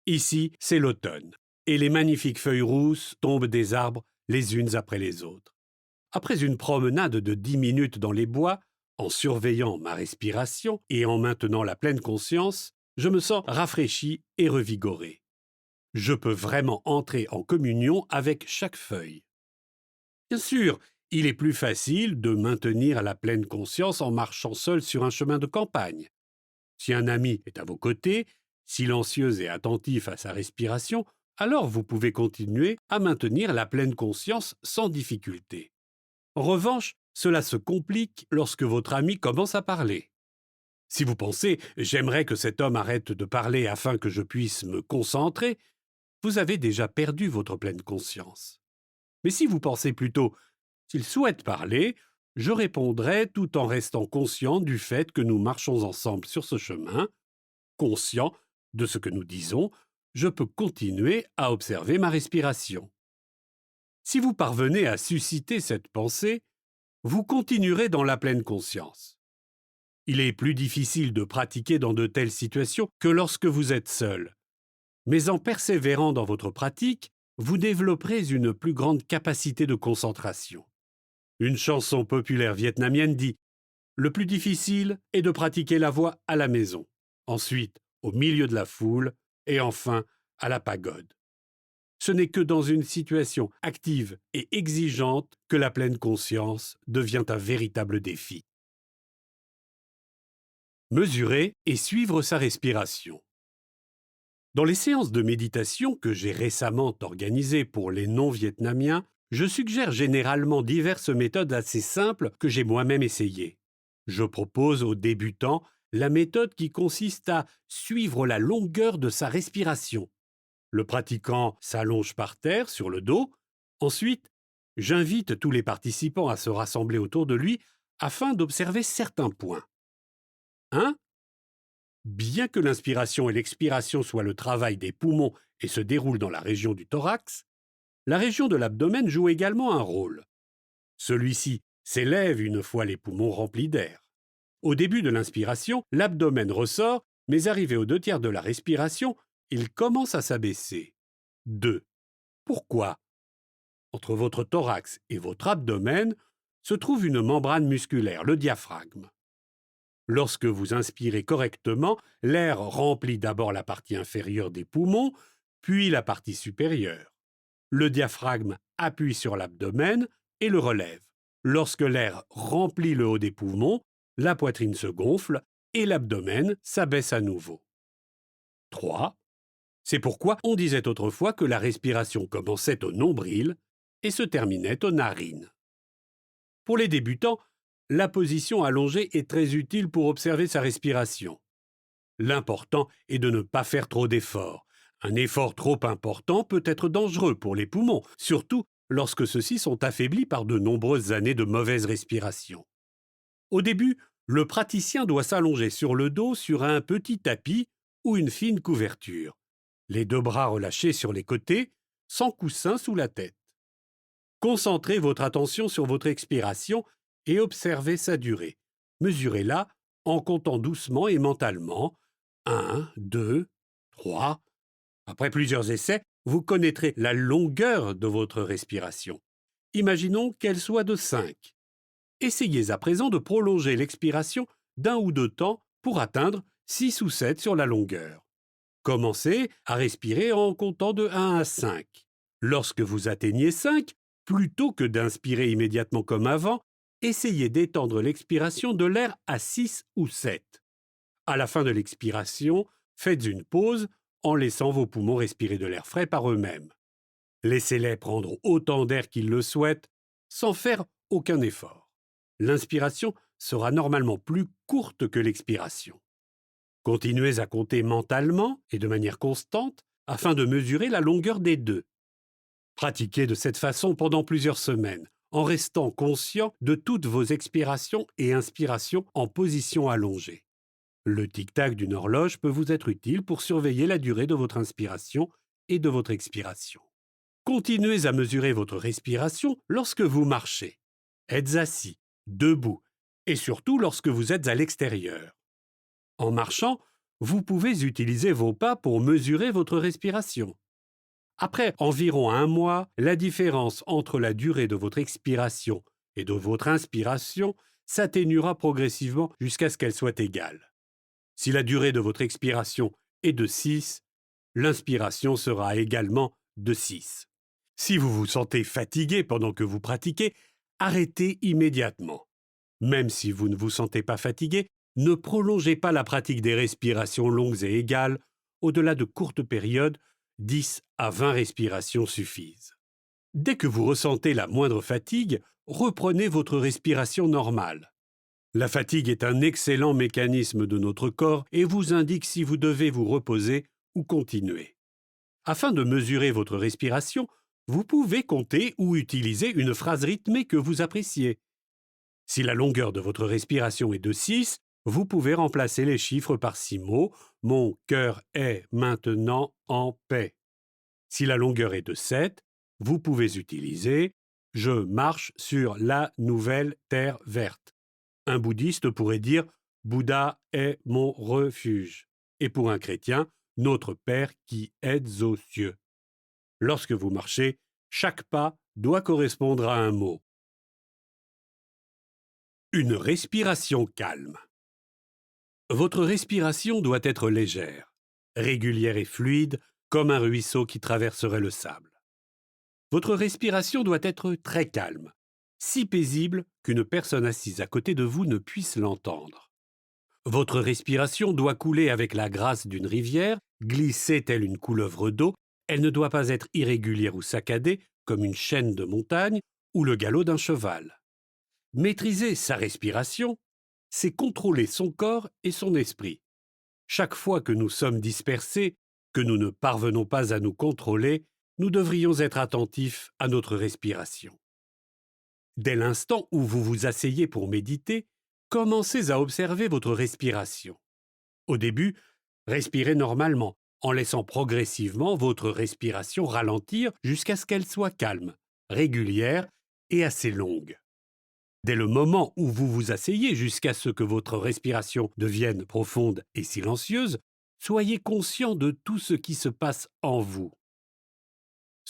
Ici, c'est l'automne, et les magnifiques feuilles rousses tombent des arbres les unes après les autres. Après une promenade de 10 minutes dans les bois, en surveillant ma respiration et en maintenant la pleine conscience, je me sens rafraîchi et revigoré. Je peux vraiment entrer en communion avec chaque feuille. Bien sûr, il est plus facile de maintenir la pleine conscience en marchant seul sur un chemin de campagne. Si un ami est à vos côtés, silencieux et attentif à sa respiration, alors vous pouvez continuer à maintenir la pleine conscience sans difficulté. En revanche, cela se complique lorsque votre ami commence à parler. Si vous pensez « j'aimerais que cet homme arrête de parler afin que je puisse me concentrer », vous avez déjà perdu votre pleine conscience. Mais si vous pensez plutôt « s'il souhaite parler », je répondrai tout en restant conscient du fait que nous marchons ensemble sur ce chemin, conscient de ce que nous disons, je peux continuer à observer ma respiration. Si vous parvenez à susciter cette pensée, vous continuerez dans la pleine conscience. Il est plus difficile de pratiquer dans de telles situations que lorsque vous êtes seul. Mais en persévérant dans votre pratique, vous développerez une plus grande capacité de concentration. Une chanson populaire vietnamienne dit « Le plus difficile est de pratiquer la voix à la maison, ensuite au milieu de la foule et enfin à la pagode. » Ce n'est que dans une situation active et exigeante que la pleine conscience devient un véritable défi. Mesurer et suivre sa respiration. Dans les séances de méditation que j'ai récemment organisées pour les non-vietnamiens, je suggère généralement diverses méthodes assez simples que j'ai moi-même essayées. Je propose aux débutants la méthode qui consiste à suivre la longueur de sa respiration. Le pratiquant s'allonge par terre, sur le dos. Ensuite, j'invite tous les participants à se rassembler autour de lui afin d'observer certains points. 1. Bien que l'inspiration et l'expiration soient le travail des poumons et se déroulent dans la région du thorax, la région de l'abdomen joue également un rôle. Celui-ci s'élève une fois les poumons remplis d'air. Au début de l'inspiration, l'abdomen ressort, mais arrivé aux 2 tiers de la respiration, il commence à s'abaisser. 2. Pourquoi? Entre votre thorax et votre abdomen se trouve une membrane musculaire, le diaphragme. Lorsque vous inspirez correctement, l'air remplit d'abord la partie inférieure des poumons, puis la partie supérieure. Le diaphragme appuie sur l'abdomen et le relève. Lorsque l'air remplit le haut des poumons, la poitrine se gonfle et l'abdomen s'abaisse à nouveau. 3. C'est pourquoi on disait autrefois que la respiration commençait au nombril et se terminait aux narines. Pour les débutants, la position allongée est très utile pour observer sa respiration. L'important est de ne pas faire trop d'efforts. Un effort trop important peut être dangereux pour les poumons, surtout lorsque ceux-ci sont affaiblis par de nombreuses années de mauvaise respiration. Au début, le praticien doit s'allonger sur le dos sur un petit tapis ou une fine couverture, les deux bras relâchés sur les côtés, sans coussin sous la tête. Concentrez votre attention sur votre expiration et observez sa durée. Mesurez-la en comptant doucement et mentalement. 1, 2, 3. Après plusieurs essais, vous connaîtrez la longueur de votre respiration. Imaginons qu'elle soit de 5. Essayez à présent de prolonger l'expiration d'un ou deux temps pour atteindre 6 ou 7 sur la longueur. Commencez à respirer en comptant de 1 à 5. Lorsque vous atteignez 5, plutôt que d'inspirer immédiatement comme avant, essayez d'étendre l'expiration de l'air à 6 ou 7. À la fin de l'expiration, faites une pause en laissant vos poumons respirer de l'air frais par eux-mêmes. Laissez-les prendre autant d'air qu'ils le souhaitent, sans faire aucun effort. L'inspiration sera normalement plus courte que l'expiration. Continuez à compter mentalement et de manière constante afin de mesurer la longueur des deux. Pratiquez de cette façon pendant plusieurs semaines, en restant conscient de toutes vos expirations et inspirations en position allongée. Le tic-tac d'une horloge peut vous être utile pour surveiller la durée de votre inspiration et de votre expiration. Continuez à mesurer votre respiration lorsque vous marchez. Êtes assis, debout, et surtout lorsque vous êtes à l'extérieur. En marchant, vous pouvez utiliser vos pas pour mesurer votre respiration. Après environ un mois, la différence entre la durée de votre expiration et de votre inspiration s'atténuera progressivement jusqu'à ce qu'elle soit égale. Si la durée de votre expiration est de 6, l'inspiration sera également de 6. Si vous vous sentez fatigué pendant que vous pratiquez, arrêtez immédiatement. Même si vous ne vous sentez pas fatigué, ne prolongez pas la pratique des respirations longues et égales au-delà de courtes périodes. 10 à 20 respirations suffisent. Dès que vous ressentez la moindre fatigue, reprenez votre respiration normale. La fatigue est un excellent mécanisme de notre corps et vous indique si vous devez vous reposer ou continuer. Afin de mesurer votre respiration, vous pouvez compter ou utiliser une phrase rythmée que vous appréciez. Si la longueur de votre respiration est de 6, vous pouvez remplacer les chiffres par 6 mots. Mon cœur est maintenant en paix. Si la longueur est de 7, vous pouvez utiliser je marche sur la nouvelle terre verte. Un bouddhiste pourrait dire Bouddha est mon refuge. Et pour un chrétien, notre Père qui êtes aux cieux. Lorsque vous marchez, chaque pas doit correspondre à un mot. Une respiration calme. Votre respiration doit être légère, régulière et fluide, comme un ruisseau qui traverserait le sable. Votre respiration doit être très calme, si paisible qu'une personne assise à côté de vous ne puisse l'entendre. Votre respiration doit couler avec la grâce d'une rivière, glisser telle une couleuvre d'eau. Elle ne doit pas être irrégulière ou saccadée, comme une chaîne de montagne ou le galop d'un cheval. Maîtriser sa respiration, c'est contrôler son corps et son esprit. Chaque fois que nous sommes dispersés, que nous ne parvenons pas à nous contrôler, nous devrions être attentifs à notre respiration. Dès l'instant où vous vous asseyez pour méditer, commencez à observer votre respiration. Au début, respirez normalement, en laissant progressivement votre respiration ralentir jusqu'à ce qu'elle soit calme, régulière et assez longue. Dès le moment où vous vous asseyez jusqu'à ce que votre respiration devienne profonde et silencieuse, soyez conscient de tout ce qui se passe en vous.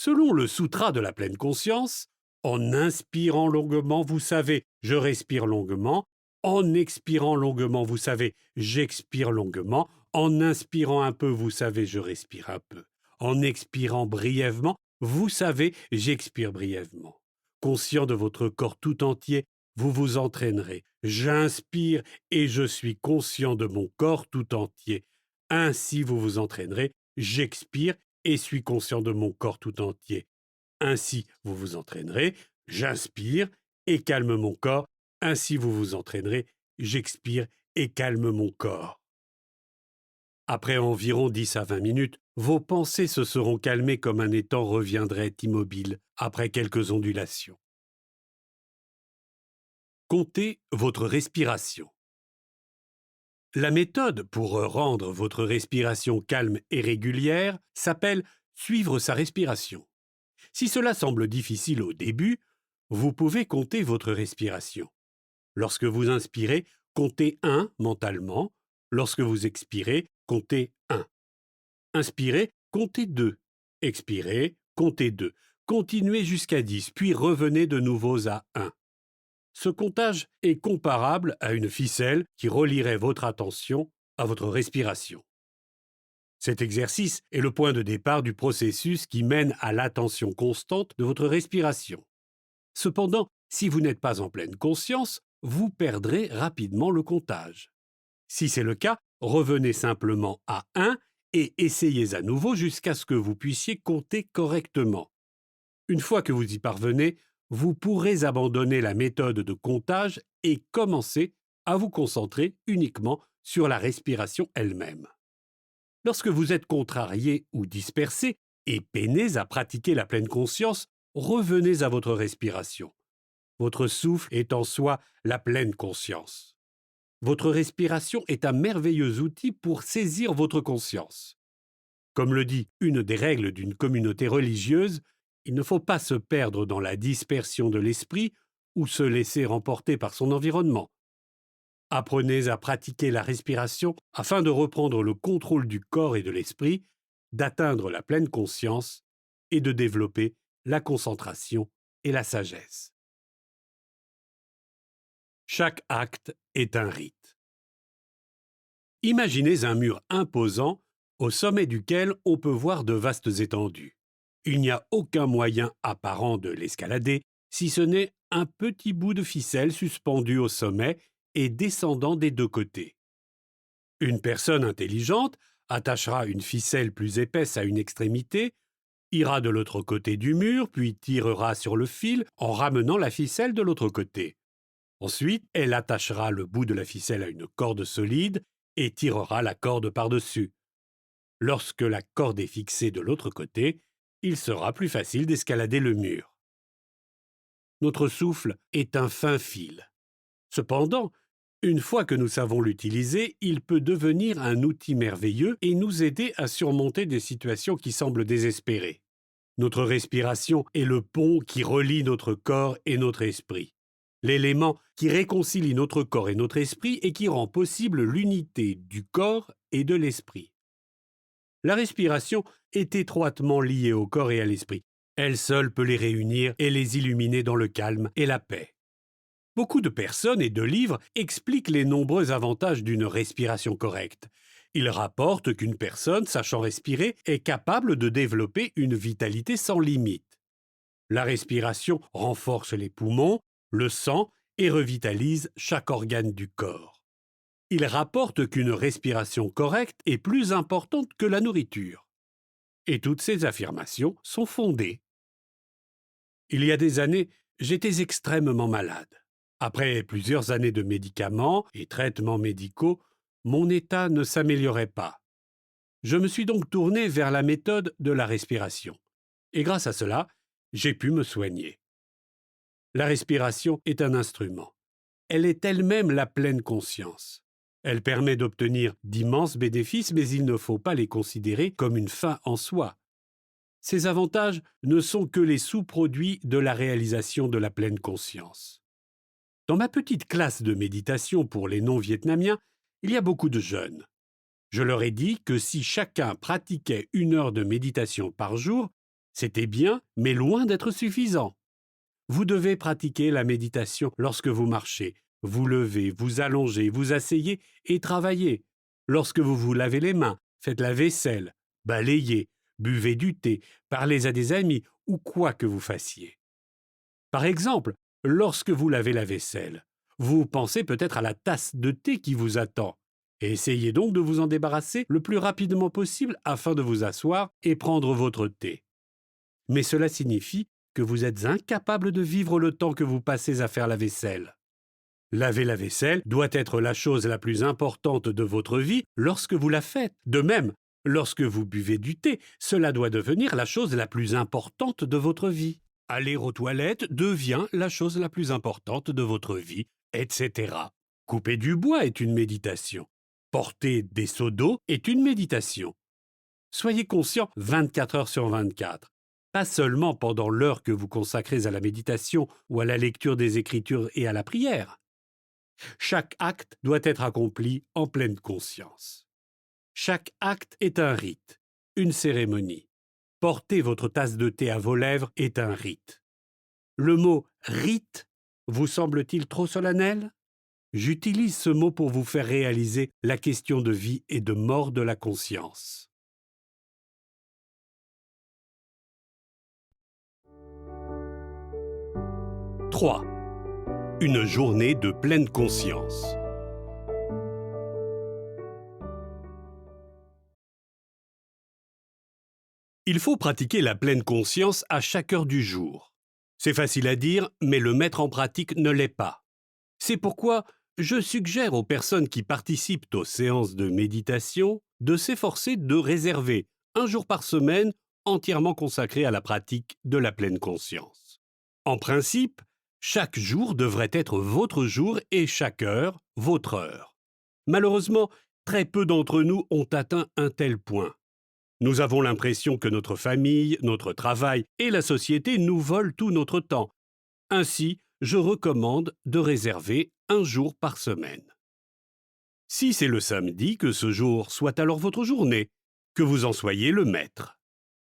Selon le sutra de la pleine conscience, en inspirant longuement, vous savez, je respire longuement. En expirant longuement, vous savez, j'expire longuement. En inspirant un peu, vous savez, je respire un peu. En expirant brièvement, vous savez, j'expire brièvement. Conscient de votre corps tout entier, vous vous entraînerez. J'inspire et je suis conscient de mon corps tout entier. Ainsi vous vous entraînerez. J'expire et suis conscient de mon corps tout entier. Ainsi vous vous entraînerez. J'inspire et calme mon corps. Ainsi vous vous entraînerez. J'expire et calme mon corps. Après environ 10 à 20 minutes, vos pensées se seront calmées comme un étang reviendrait immobile après quelques ondulations. Comptez votre respiration. La méthode pour rendre votre respiration calme et régulière s'appelle suivre sa respiration. Si cela semble difficile au début, vous pouvez compter votre respiration. Lorsque vous inspirez, comptez 1 mentalement. Lorsque vous expirez, comptez 1. Inspirez, comptez 2. Expirez, comptez 2. Continuez jusqu'à 10, puis revenez de nouveau à 1. Ce comptage est comparable à une ficelle qui relierait votre attention à votre respiration. Cet exercice est le point de départ du processus qui mène à l'attention constante de votre respiration. Cependant, si vous n'êtes pas en pleine conscience, vous perdrez rapidement le comptage. Si c'est le cas, revenez simplement à 1 et essayez à nouveau jusqu'à ce que vous puissiez compter correctement. Une fois que vous y parvenez, vous pourrez abandonner la méthode de comptage et commencer à vous concentrer uniquement sur la respiration elle-même. Lorsque vous êtes contrarié ou dispersé et peinez à pratiquer la pleine conscience, revenez à votre respiration. Votre souffle est en soi la pleine conscience. Votre respiration est un merveilleux outil pour saisir votre conscience. Comme le dit une des règles d'une communauté religieuse, il ne faut pas se perdre dans la dispersion de l'esprit ou se laisser emporter par son environnement. Apprenez à pratiquer la respiration afin de reprendre le contrôle du corps et de l'esprit, d'atteindre la pleine conscience et de développer la concentration et la sagesse. Chaque acte est un rite. Imaginez un mur imposant au sommet duquel on peut voir de vastes étendues. Il n'y a aucun moyen apparent de l'escalader, si ce n'est un petit bout de ficelle suspendu au sommet et descendant des deux côtés. Une personne intelligente attachera une ficelle plus épaisse à une extrémité, ira de l'autre côté du mur, puis tirera sur le fil en ramenant la ficelle de l'autre côté. Ensuite, elle attachera le bout de la ficelle à une corde solide et tirera la corde par-dessus. Lorsque la corde est fixée de l'autre côté, il sera plus facile d'escalader le mur. Notre souffle est un fin fil. Cependant, une fois que nous savons l'utiliser, il peut devenir un outil merveilleux et nous aider à surmonter des situations qui semblent désespérées. Notre respiration est le pont qui relie notre corps et notre esprit, l'élément qui réconcilie notre corps et notre esprit et qui rend possible l'unité du corps et de l'esprit. La respiration est étroitement liée au corps et à l'esprit. Elle seule peut les réunir et les illuminer dans le calme et la paix. Beaucoup de personnes et de livres expliquent les nombreux avantages d'une respiration correcte. Ils rapportent qu'une personne sachant respirer est capable de développer une vitalité sans limite. La respiration renforce les poumons, le sang et revitalise chaque organe du corps. Il rapporte qu'une respiration correcte est plus importante que la nourriture. Et toutes ces affirmations sont fondées. Il y a des années, j'étais extrêmement malade. Après plusieurs années de médicaments et traitements médicaux, mon état ne s'améliorait pas. Je me suis donc tourné vers la méthode de la respiration. Et grâce à cela, j'ai pu me soigner. La respiration est un instrument. Elle est elle-même la pleine conscience. Elle permet d'obtenir d'immenses bénéfices, mais il ne faut pas les considérer comme une fin en soi. Ces avantages ne sont que les sous-produits de la réalisation de la pleine conscience. Dans ma petite classe de méditation pour les non-vietnamiens, il y a beaucoup de jeunes. Je leur ai dit que si chacun pratiquait 1 heure de méditation par jour, C'était bien, mais loin d'être suffisant. Vous devez pratiquer la méditation lorsque vous marchez. Vous levez, vous allongez, vous asseyez et travaillez. Lorsque vous vous lavez les mains, faites la vaisselle, balayez, buvez du thé, parlez à des amis ou quoi que vous fassiez. Par exemple, lorsque vous lavez la vaisselle, vous pensez peut-être à la tasse de thé qui vous attend. Et essayez donc de vous en débarrasser le plus rapidement possible afin de vous asseoir et prendre votre thé. Mais cela signifie que vous êtes incapable de vivre le temps que vous passez à faire la vaisselle. Laver la vaisselle doit être la chose la plus importante de votre vie lorsque vous la faites. De même, lorsque vous buvez du thé, cela doit devenir la chose la plus importante de votre vie. Aller aux toilettes devient la chose la plus importante de votre vie, etc. Couper du bois est une méditation. Porter des seaux d'eau est une méditation. Soyez conscient 24 heures sur 24. Pas seulement pendant l'heure que vous consacrez à la méditation ou à la lecture des Écritures et à la prière. Chaque acte doit être accompli en pleine conscience. Chaque acte est un rite, une cérémonie. Porter votre tasse de thé à vos lèvres est un rite. Le mot « rite » vous semble-t-il trop solennel ? J'utilise ce mot pour vous faire réaliser la question de vie et de mort de la conscience. « 3. Une journée de pleine conscience. Il faut pratiquer la pleine conscience à chaque heure du jour. C'est facile à dire, mais le mettre en pratique ne l'est pas. C'est pourquoi je suggère aux personnes qui participent aux séances de méditation de s'efforcer de réserver un jour par semaine entièrement consacré à la pratique de la pleine conscience. En principe, chaque jour devrait être votre jour et chaque heure votre heure. Malheureusement, très peu d'entre nous ont atteint un tel point. Nous avons l'impression que notre famille, notre travail et la société nous volent tout notre temps. Ainsi, je recommande de réserver un jour par semaine. Si c'est le samedi, que ce jour soit alors votre journée, que vous en soyez le maître.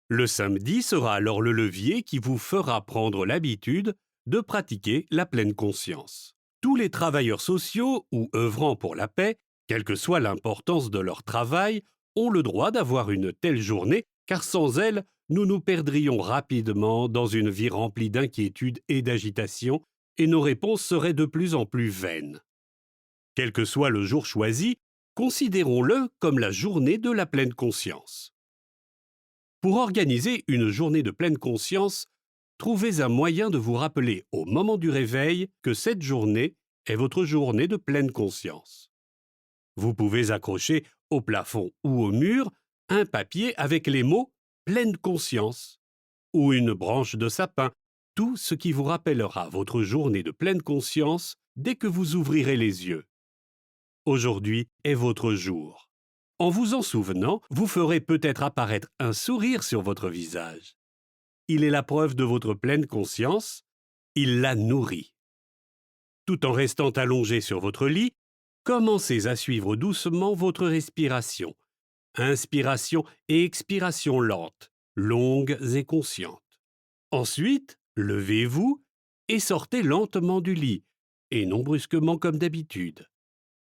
Le samedi sera alors le levier qui vous fera prendre l'habitude de pratiquer la pleine conscience. Tous les travailleurs sociaux ou œuvrant pour la paix, quelle que soit l'importance de leur travail, ont le droit d'avoir une telle journée, car sans elle, nous nous perdrions rapidement dans une vie remplie d'inquiétude et d'agitation, et nos réponses seraient de plus en plus vaines. Quel que soit le jour choisi, considérons-le comme la journée de la pleine conscience. Pour organiser une journée de pleine conscience, trouvez un moyen de vous rappeler au moment du réveil que cette journée est votre journée de pleine conscience. Vous pouvez accrocher au plafond ou au mur un papier avec les mots « pleine conscience » ou une branche de sapin, tout ce qui vous rappellera votre journée de pleine conscience dès que vous ouvrirez les yeux. Aujourd'hui est votre jour. En vous en souvenant, vous ferez peut-être apparaître un sourire sur votre visage. Il est la preuve de votre pleine conscience, il la nourrit. Tout en restant allongé sur votre lit, commencez à suivre doucement votre respiration. Inspiration et expiration lentes, longues et conscientes. Ensuite, levez-vous et sortez lentement du lit, et non brusquement comme d'habitude,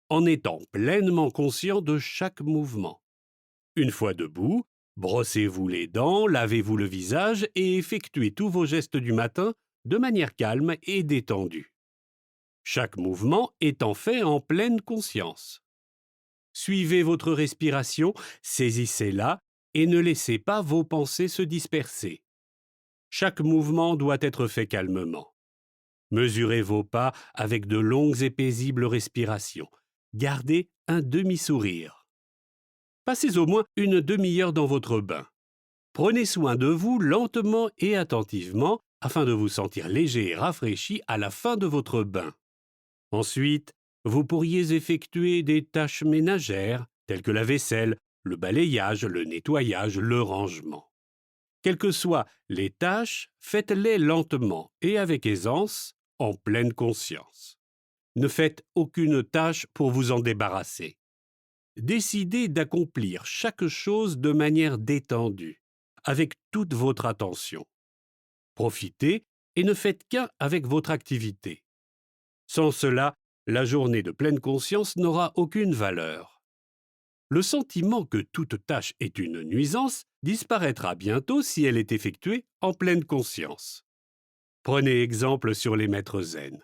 en étant pleinement conscient de chaque mouvement. Une fois debout, brossez-vous les dents, lavez-vous le visage et effectuez tous vos gestes du matin de manière calme et détendue. Chaque mouvement étant fait en pleine conscience. Suivez votre respiration, saisissez-la et ne laissez pas vos pensées se disperser. Chaque mouvement doit être fait calmement. Mesurez vos pas avec de longues et paisibles respirations. Gardez un demi-sourire. Passez au moins une demi-heure dans votre bain. Prenez soin de vous lentement et attentivement afin de vous sentir léger et rafraîchi à la fin de votre bain. Ensuite, vous pourriez effectuer des tâches ménagères telles que la vaisselle, le balayage, le nettoyage, le rangement. Quelles que soient les tâches, faites-les lentement et avec aisance, en pleine conscience. Ne faites aucune tâche pour vous en débarrasser. Décidez d'accomplir chaque chose de manière détendue, avec toute votre attention. Profitez et ne faites qu'un avec votre activité. Sans cela, la journée de pleine conscience n'aura aucune valeur. Le sentiment que toute tâche est une nuisance disparaîtra bientôt si elle est effectuée en pleine conscience. Prenez exemple sur les maîtres zen.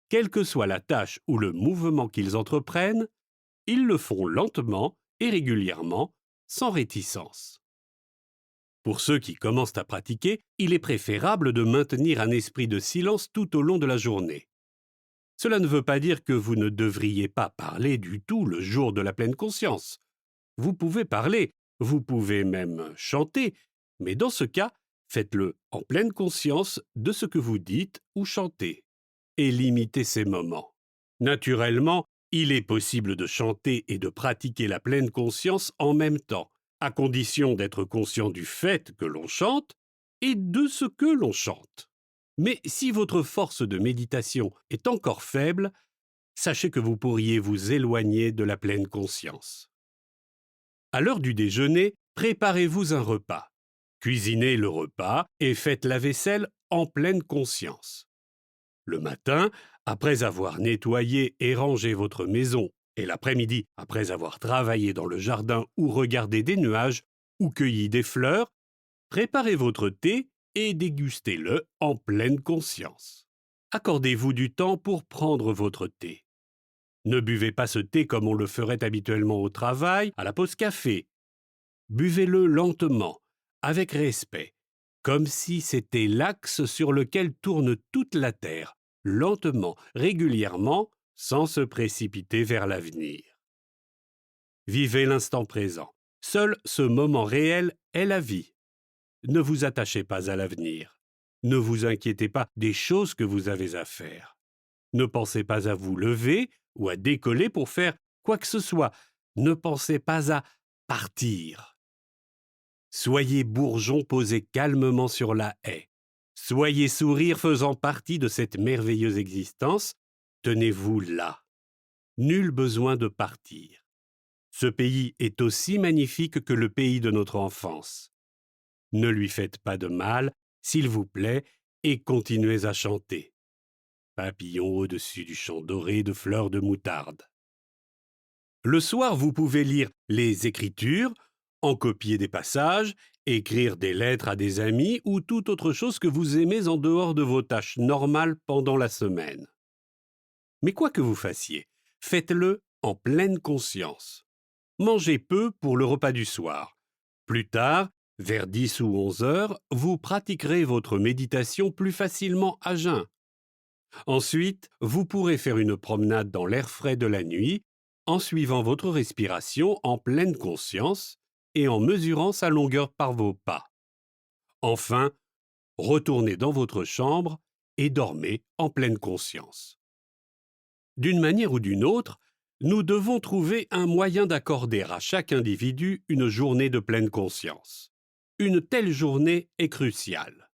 Quelle que soit la tâche ou le mouvement qu'ils entreprennent, ils le font lentement et régulièrement, sans réticence. Pour ceux qui commencent à pratiquer, il est préférable de maintenir un esprit de silence tout au long de la journée. Cela ne veut pas dire que vous ne devriez pas parler du tout le jour de la pleine conscience. Vous pouvez parler, vous pouvez même chanter, mais dans ce cas, faites-le en pleine conscience de ce que vous dites ou chantez, et limitez ces moments. Naturellement, il est possible de chanter et de pratiquer la pleine conscience en même temps, à condition d'être conscient du fait que l'on chante et de ce que l'on chante. Mais si votre force de méditation est encore faible, sachez que vous pourriez vous éloigner de la pleine conscience. À l'heure du déjeuner, préparez-vous un repas. Cuisinez le repas et faites la vaisselle en pleine conscience. Le matin, après avoir nettoyé et rangé votre maison, et l'après-midi, après avoir travaillé dans le jardin ou regardé des nuages ou cueilli des fleurs, préparez votre thé et dégustez-le en pleine conscience. Accordez-vous du temps pour prendre votre thé. Ne buvez pas ce thé comme on le ferait habituellement au travail, à la pause café. Buvez-le lentement, avec respect, comme si c'était l'axe sur lequel tourne toute la Terre, lentement, régulièrement, sans se précipiter vers l'avenir. Vivez l'instant présent. Seul ce moment réel est la vie. Ne vous attachez pas à l'avenir. Ne vous inquiétez pas des choses que vous avez à faire. Ne pensez pas à vous lever ou à décoller pour faire quoi que ce soit. Ne pensez pas à partir. Soyez bourgeon posé calmement sur la haie. Soyez sourire faisant partie de cette merveilleuse existence. Tenez-vous là. Nul besoin de partir. Ce pays est aussi magnifique que le pays de notre enfance. Ne lui faites pas de mal, s'il vous plaît, et continuez à chanter. Papillon au-dessus du champ doré de fleurs de moutarde. Le soir, vous pouvez lire les Écritures, en copier des passages, écrire des lettres à des amis ou toute autre chose que vous aimez en dehors de vos tâches normales pendant la semaine. Mais quoi que vous fassiez, faites-le en pleine conscience. Mangez peu pour le repas du soir. Plus tard, vers 10 ou 11 heures, vous pratiquerez votre méditation plus facilement à jeun. Ensuite, vous pourrez faire une promenade dans l'air frais de la nuit en suivant votre respiration en pleine conscience et en mesurant sa longueur par vos pas. Enfin, retournez dans votre chambre et dormez en pleine conscience. D'une manière ou d'une autre, nous devons trouver un moyen d'accorder à chaque individu une journée de pleine conscience. Une telle journée est cruciale.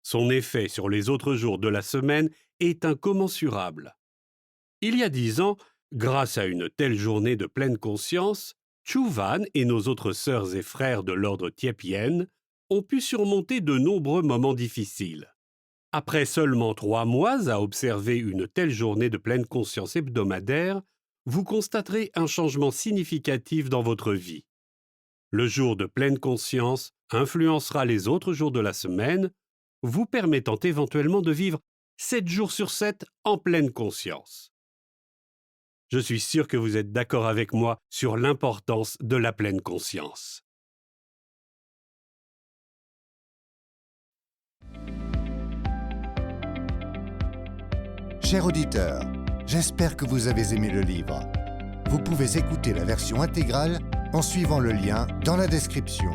Son effet sur les autres jours de la semaine est incommensurable. Il y a 10 ans, grâce à une telle journée de pleine conscience, Chuvan et nos autres sœurs et frères de l'ordre Tiepien ont pu surmonter de nombreux moments difficiles. Après seulement 3 mois à observer une telle journée de pleine conscience hebdomadaire, vous constaterez un changement significatif dans votre vie. Le jour de pleine conscience influencera les autres jours de la semaine, vous permettant éventuellement de vivre 7 jours sur 7 en pleine conscience. Je suis sûr que vous êtes d'accord avec moi sur l'importance de la pleine conscience. Chers auditeurs, j'espère que vous avez aimé le livre. Vous pouvez écouter la version intégrale en suivant le lien dans la description.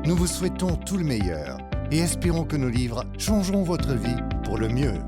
Nous vous souhaitons tout le meilleur et espérons que nos livres changeront votre vie pour le mieux.